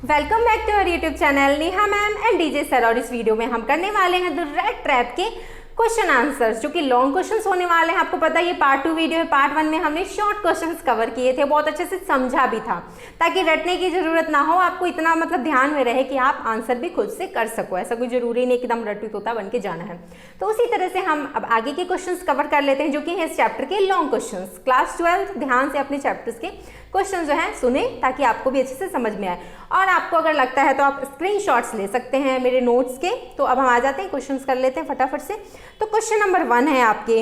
Welcome back to our YouTube channel Neha ma'am and DJ sir. और इस video में हम करने वाले हैं द रेड ट्रैप के क्वेश्चन आंसर्स, जो कि लॉन्ग क्वेश्चंस होने वाले हैं। आपको पता है ये पार्ट 2 वीडियो है। पार्ट 1 में हमने शॉर्ट क्वेश्चंस कवर किए थे, बहुत अच्छे से समझा भी था, ताकि रटने की जरूरत ना हो, आपको इतना ध्यान में रहे कि आप आंसर भी खुद से कर सको। ऐसा कोई जरूरी नहीं कि एकदम रट्टू तोता बन के जाना है। तो उसी तरह से हम अब आगे के क्वेश्चंस कवर कर लेते हैं, जो कि है इस चैप्टर के लॉन्ग क्वेश्चंस। क्लास 12 ध्यान से अपने चैप्टर्स के क्वेश्चन जो है सुने, ताकि आपको भी अच्छे से समझ में आए। और आपको अगर लगता है तो आप स्क्रीनशॉट्स ले सकते हैं मेरे नोट्स के। तो अब हम आ जाते हैं, क्वेश्चंस कर लेते हैं फटाफट से। तो क्वेश्चन नंबर 1 है आपके,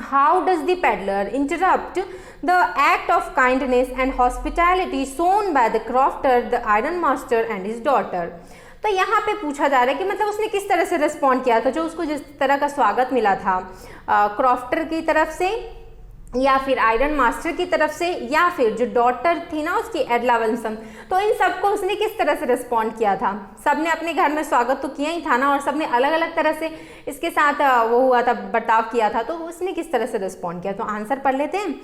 how does the peddler interrupt the act of kindness and hospitality shown by the crofter the iron master and his daughter. तो यहाँ पे पूछा जा रहा है कि उसने किस तरह से रिस्पॉन्ड किया था, जो उसको जिस तरह का स्वागत मिला था क्रॉफ्टर की तरफ से, या फिर आयरन मास्टर की तरफ से, या फिर जो डॉटर थी ना उसकी एडला विल्सन, तो इन सबको उसने किस तरह से रिस्पॉन्ड किया था। सबने अपने घर में स्वागत तो किया ही था ना, और सबने अलग अलग तरह से इसके साथ वो हुआ था, बर्ताव किया था। तो उसने किस तरह से रिस्पॉन्ड किया, तो आंसर पढ़ लेते हैं।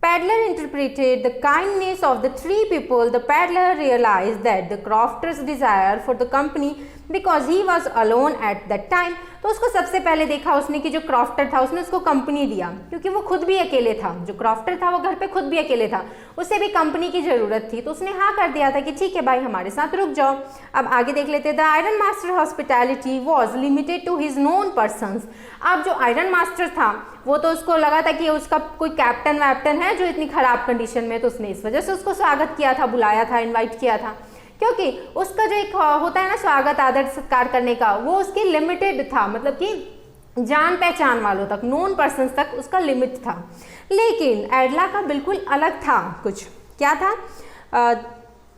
Peddler interpreted the kindness of the three people. The peddler realized that the crofter's desire for the company because he was alone at that time. तो उसको सबसे पहले देखा उसने कि जो क्रॉफ्टर था उसने उसको कंपनी दिया, क्योंकि वो खुद भी अकेले था। जो क्रॉफ्टर था वो घर पे खुद भी अकेले था, उसे भी कंपनी की ज़रूरत थी। तो उसने हाँ कर दिया था कि ठीक है भाई हमारे साथ रुक जाओ। अब आगे देख लेते हैं। The ironmaster hospitality was limited to his known persons. अब जो आयरन मास्टर था वो तो उसको लगा था कि उसका कोई कैप्टन वैप्टन है जो इतनी ख़राब कंडीशन में, तो उसने इस वजह से उसको स्वागत किया था, बुलाया था, इन्वाइट किया था। क्योंकि उसका जो एक होता है ना स्वागत आदर सत्कार करने का, वो उसकी लिमिटेड था, मतलब कि जान पहचान वालों तक, नोन पर्सन तक उसका लिमिट था। लेकिन एडला का बिल्कुल अलग था। कुछ क्या था?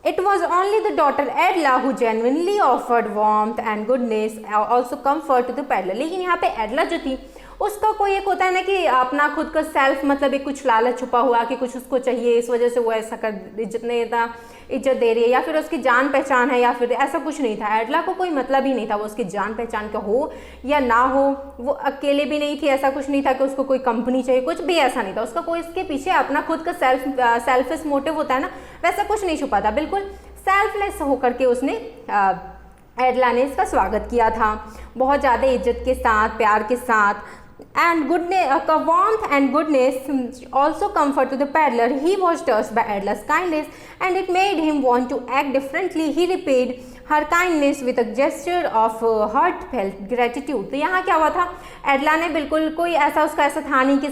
It was only the daughter Edla who genuinely offered warmth and goodness also comfort to the peddler. लेकिन यहाँ पे एडला जो थी उसका कोई एक होता है ना कि अपना खुद का सेल्फ, मतलब एक कुछ लालच छुपा हुआ कि कुछ उसको चाहिए, इस वजह से वो ऐसा कर इज्जत दे रही है, या फिर उसकी जान पहचान है, या फिर ऐसा कुछ नहीं था। एडला को कोई मतलब ही नहीं था वो उसकी जान पहचान का हो या ना हो। वो अकेले भी नहीं थी, ऐसा कुछ नहीं था कि उसको कोई कंपनी चाहिए, कुछ भी ऐसा नहीं था। उसका कोई इसके पीछे अपना खुद का सेल्फिश मोटिव होता है ना, वैसा कुछ नहीं छुपा था। बिल्कुल सेल्फलेस होकर के उसने एडला ने इसका स्वागत किया था, बहुत ज़्यादा इज्जत के साथ, प्यार के साथ। And goodness, warmth and goodness also comfort to the peddler. He was touched by Adla's kindness, and it made him want to act differently. He repaid her kindness with a gesture of heartfelt gratitude. तो यहाँ क्या हुआ था? एडला ने बिल्कुल कोई ऐसा उसका ऐसा था नहीं कि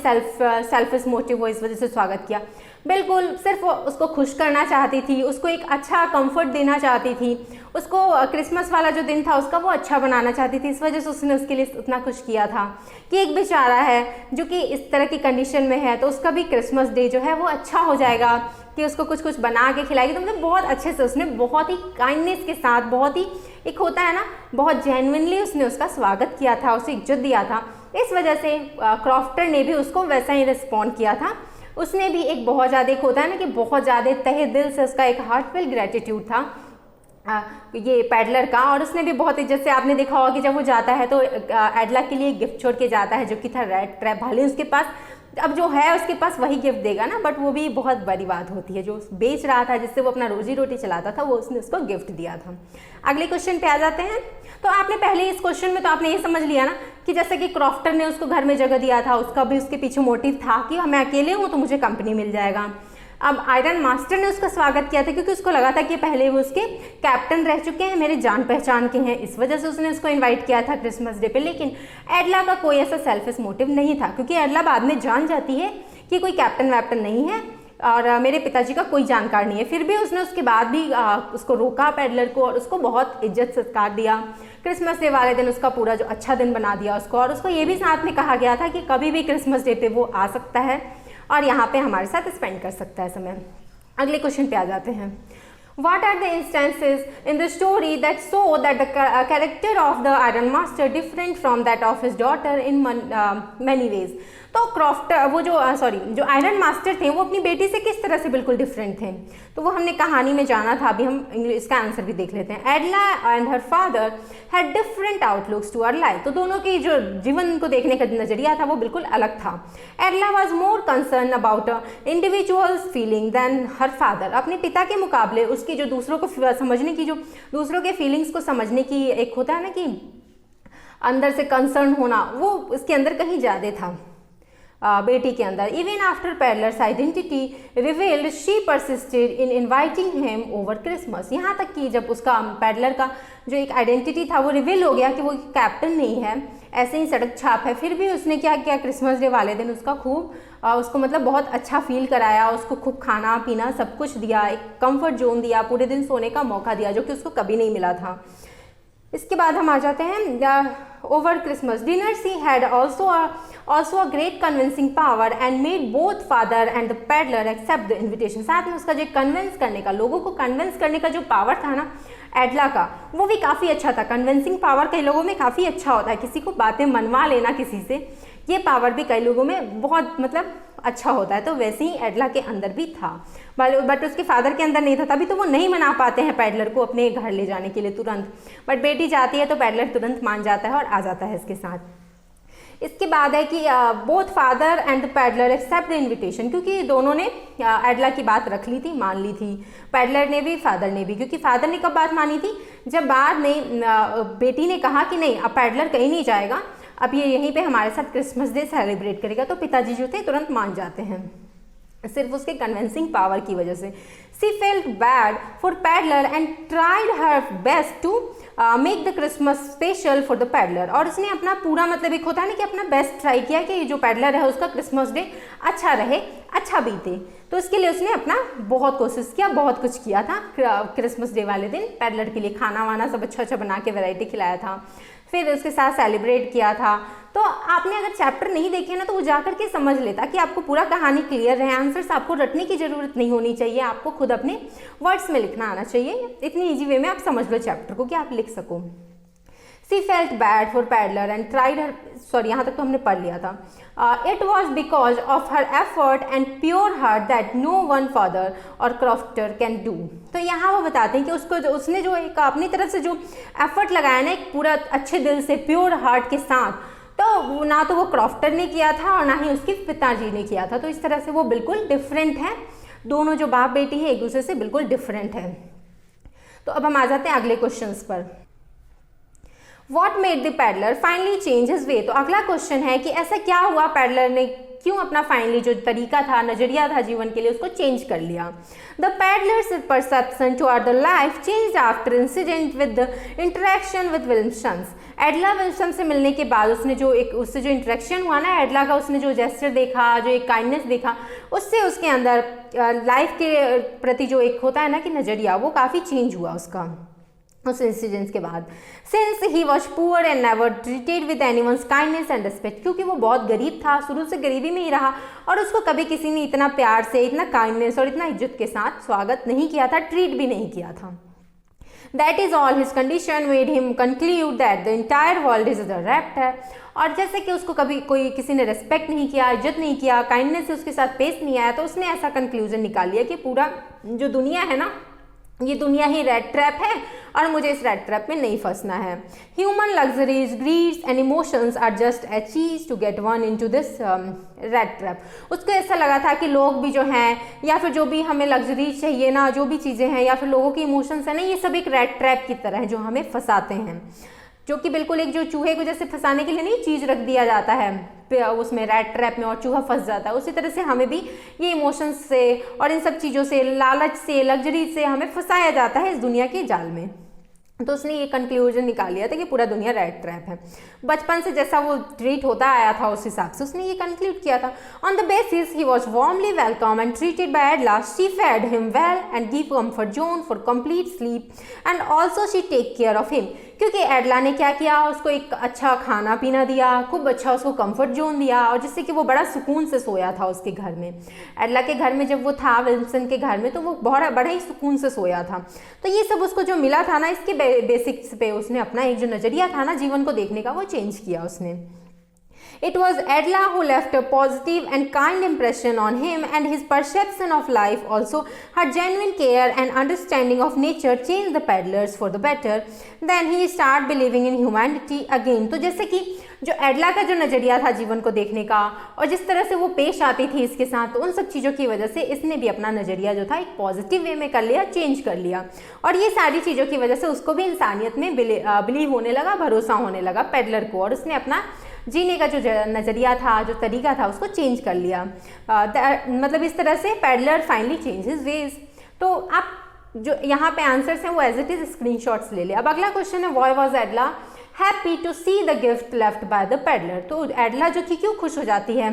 सेल्फिश मोटिव हो इस वजह से स्वागत किया। बिल्कुल सिर्फ उसको खुश करना चाहती थी, उसको एक अच्छा कंफर्ट देना चाहती थी, उसको क्रिसमस वाला जो दिन था उसका वो अच्छा बनाना चाहती थी। इस वजह से उसने उसके लिए उतना कुछ किया था कि एक बेचारा है जो कि इस तरह की कंडीशन में है, तो उसका भी क्रिसमस डे जो है वो अच्छा हो जाएगा, कि उसको कुछ कुछ बना के खिलाएगी। तो मतलब बहुत अच्छे से उसने, बहुत ही काइंडनेस के साथ, बहुत ही एक होता है ना, बहुत जेन्युइनली उसने उसका स्वागत किया था, उसे इज्जत दिया था। इस वजह से क्रॉफ्टर ने भी उसको वैसा ही रिस्पॉन्ड किया था। उसने भी एक बहुत ज़्यादा, एक होता है ना कि बहुत ज़्यादा तहे दिल से उसका एक हार्टफुल ग्रेटिट्यूड था ये पेडलर का। और उसने भी बहुत इज्जत से, आपने देखा होगा कि जब वो जाता है तो एडला के लिए गिफ्ट छोड़ के जाता है, जो कि था रेड ट्रैप। भले उसके पास अब जो है उसके पास वही गिफ्ट देगा ना, बट वो भी बहुत बड़ी बात होती है। जो बेच रहा था, जिससे वो अपना रोजी रोटी चलाता था, वो उसने उसको गिफ्ट दिया था। अगले क्वेश्चन पे आ जाते हैं। तो आपने पहले इस क्वेश्चन में तो आपने ये समझ लिया ना कि जैसे कि क्रॉफ्टर ने उसको घर में जगह दिया था, उसका भी उसके पीछे मोटिव था कि मैं अकेले हूँ तो मुझे कंपनी मिल जाएगा। अब आयरन मास्टर ने उसका स्वागत किया था क्योंकि उसको लगा था कि पहले वो उसके कैप्टन रह चुके हैं, मेरे जान पहचान के हैं, इस वजह से उसने उसको इनवाइट किया था क्रिसमस डे पे। लेकिन एडला का कोई ऐसा सेल्फिश मोटिव नहीं था, क्योंकि एडला बाद में जान जाती है कि कोई कैप्टन वैप्टन नहीं है और मेरे पिताजी का कोई जानकार नहीं है। फिर भी उसने उसके बाद भी उसको रोका पेडलर को, और उसको बहुत इज्जत सत्कार दिया। क्रिसमस डे वाले दिन उसका पूरा जो अच्छा दिन बना दिया उसको, और उसको ये भी साथ में कहा गया था कि कभी भी क्रिसमस डे पे वो आ सकता है और यहाँ पे हमारे साथ स्पेंड कर सकता है समय। अगले क्वेश्चन पे आ जाते हैं। What are the instances in the story that show that the character of the Iron Master different from that of his daughter in many ways? तो वो जो जो आयरन मास्टर थे वो अपनी बेटी से किस तरह से बिल्कुल डिफरेंट थे, तो वो हमने कहानी में जाना था। अभी हम इंग्लिश का आंसर भी देख लेते हैं। Edla and her father had different outlooks to our life. तो दोनों की जो जीवन को देखने का नजरिया था वो बिल्कुल अलग था। Edla was more concern about individuals feeling than her father. अपने पिता के मुकाबले उसकी जो दूसरों को समझने की, जो दूसरों के फीलिंग्स को समझने की एक होता है ना कि अंदर से कंसर्न होना, वो उसके अंदर कहीं ज़्यादा था बेटी के अंदर। Even after peddlers identity revealed she persisted in inviting him over Christmas. यहाँ तक कि जब उसका पैडलर का जो एक आइडेंटिटी था वो रिवील हो गया कि वो कैप्टन नहीं है, ऐसे ही सड़क छाप है, फिर भी उसने क्या किया, क्रिसमस डे वाले दिन उसका खूब उसको मतलब बहुत अच्छा फील कराया, उसको खूब खाना पीना सब कुछ दिया, एक कंफर्ट जोन दिया, पूरे दिन सोने का मौका दिया जो कि उसको कभी नहीं मिला था। इसके बाद हम आ जाते हैं over Christmas dinner she had also a great convincing power and made both father and the peddler accept the invitation. साथ में उसका जो कन्विंस करने का, लोगों को कन्विंस करने का जो पावर था ना एडला का, वो भी काफ़ी अच्छा था। कन्विंसिंग पावर कई लोगों में काफ़ी अच्छा होता है, किसी को बातें मनवा लेना किसी से, ये पावर भी कई लोगों में बहुत मतलब अच्छा होता है। तो वैसे ही एडला के अंदर भी था, बट उसके फादर के अंदर नहीं था, तभी तो वो नहीं मना पाते हैं पैडलर को अपने घर ले जाने के लिए तुरंत। बट बेटी जाती है तो पैडलर तुरंत मान जाता है और आ जाता है इसके साथ। इसके बाद है कि both father and the peddler accept the invitation, क्योंकि दोनों ने एडला की बात रख ली थी, मान ली थी, पैडलर ने भी फादर ने भी। क्योंकि फादर ने कब बात मानी थी, जब बाद में बेटी ने कहा कि नहीं अब पैडलर कहीं नहीं जाएगा, अब ये यहीं पे हमारे साथ क्रिसमस डे सेलिब्रेट करेगा, तो पिताजी जो थे तुरंत मान जाते हैं सिर्फ उसके कन्विंसिंग पावर की वजह से। She felt bad for peddler and tried her best to make the Christmas special for the peddler. और उसने अपना पूरा मतलब एक होता है ना कि अपना बेस्ट ट्राई किया कि जो पैडलर है उसका क्रिसमस डे अच्छा रहे, अच्छा बीते। तो इसके लिए उसने अपना बहुत कोशिश किया, बहुत कुछ किया था। क्रिसमस डे वाले दिन पैडलर के लिए खाना वाना सब अच्छा अच्छा बना के वैरायटी खिलाया था, फिर उसके साथ सेलिब्रेट किया था। तो आपने अगर चैप्टर नहीं देखे ना तो वो जाकर के समझ लेता कि आपको पूरा कहानी क्लियर रहे, आंसर्स आपको रटने की जरूरत नहीं होनी चाहिए, आपको खुद अपने वर्ड्स में लिखना आना चाहिए। इतनी इजी वे में आप समझ लो चैप्टर को कि आप लिख सको। She felt bad for peddler and tried her, sorry यहाँ तक तो हमने पढ़ लिया था। It was because of her effort and pure heart that no one father और क्रॉफ्टर कैन डू। तो यहाँ वो बताते हैं कि उसने जो एक अपनी तरफ से जो एफर्ट लगाया ना एक पूरा अच्छे दिल से प्योर हार्ट के साथ, तो ना तो वो क्रॉफ्टर ने किया था और ना ही उसके पिताजी ने किया था। तो इस तरह से वो बिल्कुल डिफरेंट है, दोनों जो बाप बेटी है एक दूसरे से बिल्कुल डिफरेंट है। तो अब हम आ जाते हैं अगले क्वेश्चंस पर। What made the peddler finally change his way? तो अगला क्वेश्चन है कि ऐसा क्या हुआ पैडलर ने क्यों अपना फाइनली जो तरीका था, नजरिया था जीवन के लिए, उसको चेंज कर लिया। The peddlers perception toward the life changed after incident with the interaction with Wilson's. एडला Wilson से मिलने के बाद उससे जो इंटरेक्शन हुआ ना एडला का, उसने जो जेस्चर देखा, जो एक काइंडनेस देखा, उससे उसके अंदर लाइफ के प्रति जो एक होता है ना कि नजरिया, वो काफ़ी चेंज हुआ उसका उस इंसिडेंट्स के बाद। Since he was poor and never treated with anyone's kindness and respect, क्योंकि वो बहुत गरीब था, शुरू से गरीबी में ही रहा और उसको कभी किसी ने इतना प्यार से, इतना काइंडनेस और इतना इज्जत के साथ स्वागत नहीं किया था, ट्रीट भी नहीं किया था। That is all his condition made him conclude that the entire world is a rapt है। और जैसे कि उसको कभी कोई किसी ने रेस्पेक्ट नहीं किया, इज्जत नहीं किया, काइंडनेस से उसके साथ पेश नहीं आया, तो उसने ऐसा कंक्लूजन निकाल लिया कि पूरा जो दुनिया है ना, ये दुनिया ही रेड ट्रैप है और मुझे इस रेड ट्रैप में नहीं फंसना है। Human luxuries, greeds and emotions are just a चीज to get one into this rat trap. उसको ऐसा लगा था कि लोग भी जो हैं या फिर जो भी हमें लग्जरीज चाहिए ना, जो भी चीज़ें हैं या फिर लोगों की इमोशंस हैं ना, ये सब एक रेड ट्रैप की तरह है जो हमें फंसाते हैं, जो कि बिल्कुल एक जो चूहे को जैसे फंसाने के लिए नहीं चीज़ रख दिया जाता है उसमें रेड ट्रैप में और चूहा फंस जाता है, उसी तरह से हमें भी ये इमोशंस से और इन सब चीज़ों से, लालच से, लग्जरी से हमें फंसाया जाता है इस दुनिया के जाल में। तो उसने ये कंक्लूजन निकाल लिया था कि पूरा दुनिया रेड ट्रैप है। बचपन से जैसा वो ट्रीट होता आया था उस हिसाब से उसने ये कंक्लूड किया था। On the basis he was warmly welcome and treated by Edla. She fed him well and give comfort zone for complete sleep and also she take care of him. क्योंकि एडला ने क्या किया, उसको एक अच्छा खाना पीना दिया, खूब अच्छा उसको कंफर्ट जोन दिया और जिससे कि वो बड़ा सुकून से सोया था उसके घर में। एडला के घर में जब वो था, विल्सन के घर में, तो वो बड़ा ही सुकून से सोया था। तो ये सब उसको जो मिला था ना, इसके बेसिक्स पे उसने अपना एक जो नज़रिया था ना जीवन को देखने का, वो चेंज किया उसने। It was Adela who left a positive and kind impression on him, and his perception of life, also her genuine care and understanding of nature, changed the peddlers for the better. Then he started believing in humanity again. तो जैसे कि जो एडला का जो नज़रिया था जीवन को देखने का और जिस तरह से वो पेश आती थी इसके साथ, तो उन सब चीज़ों की वजह से इसने भी अपना नज़रिया जो था एक पॉजिटिव वे में कर लिया, चेंज कर लिया, और ये सारी चीज़ों की वजह से उसको भी इंसानियत में बिलीव होने लगा, भरोसा होने लगा पेडलर को, और उसने अपना जीने का जो नज़रिया था, जो तरीका था, उसको चेंज कर लिया। मतलब इस तरह से peddler finally change his veg. तो आप जो यहाँ पे आंसर्स हैं वो एज इट इज़ स्क्रीनशॉट्स ले लिया। अब अगला क्वेश्चन है, why was Edla happy to see the gift left by the peddler. तो एडला जो थी क्यों खुश हो जाती है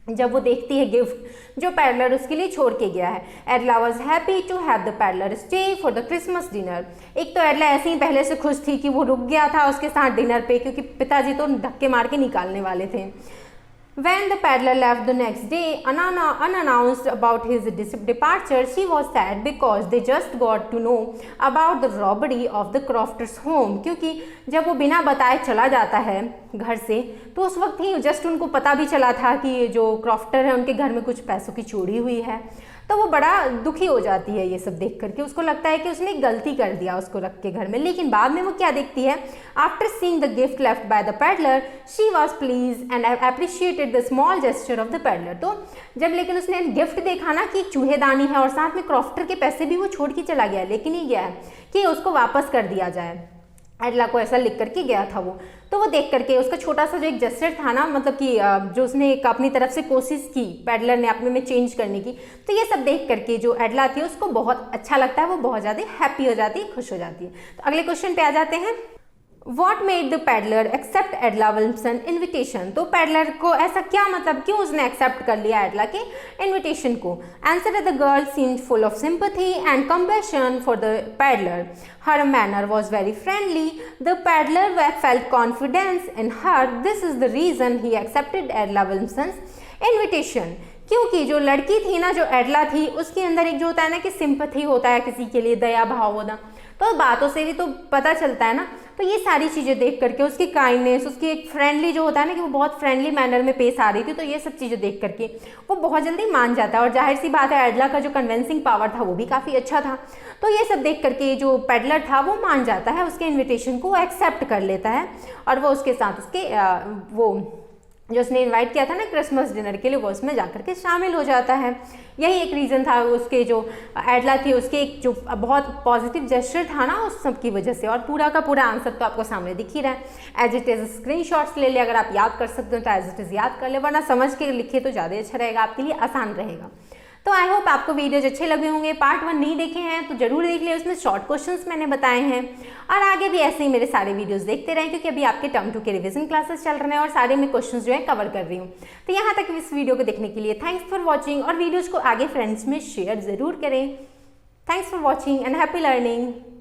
जब वो देखती है गिफ्ट जो पेडलर उसके लिए छोड़ के गया है। Edla was happy to have the peddler stay for the Christmas dinner. एक तो एडला ऐसे ही पहले से खुश थी कि वो रुक गया था उसके साथ डिनर पे, क्योंकि पिताजी तो धक्के मार के निकालने वाले थे। When the peddler left the next day unannounced about his departure, she was sad because they just got to know about the robbery of the Crofters' home। क्योंकि जब वो बिना बताए चला जाता है घर से, तो उस वक्त ही जस्ट उनको पता भी चला था कि जो क्रॉफ्टर है उनके घर में कुछ पैसों की चोरी हुई है। तो वो बड़ा दुखी हो जाती है ये सब देख करके, उसको लगता है कि उसने गलती कर दिया उसको रख के घर में। लेकिन बाद में वो क्या देखती है, after seeing the gift left by the peddler she was please and appreciated the small gesture of the peddler. तो जब लेकिन उसने गिफ्ट देखा ना कि चूहेदानी है और साथ में क्रॉफ्टर के पैसे भी वो छोड़ के चला गया, लेकिन ये गया है कि उसको वापस कर दिया जाए, एडला को ऐसा लिख करके गया था वो। तो वो देख करके उसका छोटा सा जो एक जेस्चर था ना, मतलब कि जो उसने एक अपनी तरफ से कोशिश की पेडलर ने अपने में चेंज करने की, तो ये सब देख करके जो एडला थी उसको बहुत अच्छा लगता है, वो बहुत ज़्यादा हैप्पी हो जाती है, खुश हो जाती है। तो अगले क्वेश्चन पे आ जाते हैं, What made the peddler accept एडला Wilson invitation. तो पेडलर को ऐसा क्या, मतलब क्यों उसने एक्सेप्ट कर लिया एडला के इन्विटेशन को। Answer the girl seemed full of sympathy and compassion for the peddler. Her manner was very friendly. The peddler felt confidence in her. This is the reason he accepted Edla Wilson invitation. क्योंकि जो लड़की थी ना, जो एडला थी, उसके अंदर एक जो होता है ना कि सिंपैथी होता है किसी के लिए, दया भाव होना, तो बातों से भी तो पता चलता है ना। तो ये सारी चीज़ें देख करके उसकी काइंडनेस, उसकी एक फ्रेंडली जो होता है ना कि वो बहुत फ्रेंडली मैनर में पेश आ रही थी, तो ये सब चीज़ें देख करके वो बहुत जल्दी मान जाता है। और जाहिर सी बात है एडला का जो कन्विंसिंग पावर था वो भी काफ़ी अच्छा था। तो ये सब देख करके जो पेडलर था वो मान जाता है, उसके इन्विटेशन को एक्सेप्ट कर लेता है, और वो उसके साथ उसके वो जो उसने इनवाइट किया था ना क्रिसमस डिनर के लिए, वो उसमें जाकर के शामिल हो जाता है। यही एक रीज़न था उसके जो एडला थी उसके एक जो बहुत पॉजिटिव जेस्चर था ना उस सब की वजह से। और पूरा का पूरा आंसर तो आपको सामने दिख ही रहा है, एज इट इज़ स्क्रीनशॉट्स ले ले, अगर आप याद कर सकते हो तो एज इट इज़ याद कर ले, वरना समझ के लिखे तो ज़्यादा अच्छा रहेगा, आपके लिए आसान रहेगा। तो आई होप आपको वीडियोज अच्छे लगे होंगे। पार्ट 1 नहीं देखे हैं तो जरूर देख लें, उसमें शॉर्ट क्वेश्चंस मैंने बताए हैं, और आगे भी ऐसे ही मेरे सारे वीडियोस देखते रहें, क्योंकि अभी आपके टर्म 2 के रिवीजन क्लासेस चल रहे हैं और सारे में क्वेश्चंस जो है कवर कर रही हूँ। तो यहाँ तक इस वीडियो को देखने के लिए थैंक्स फॉर वॉचिंग, और वीडियोज़ को आगे फ्रेंड्स में शेयर ज़रूर करें। Thanks for watching and happy learning.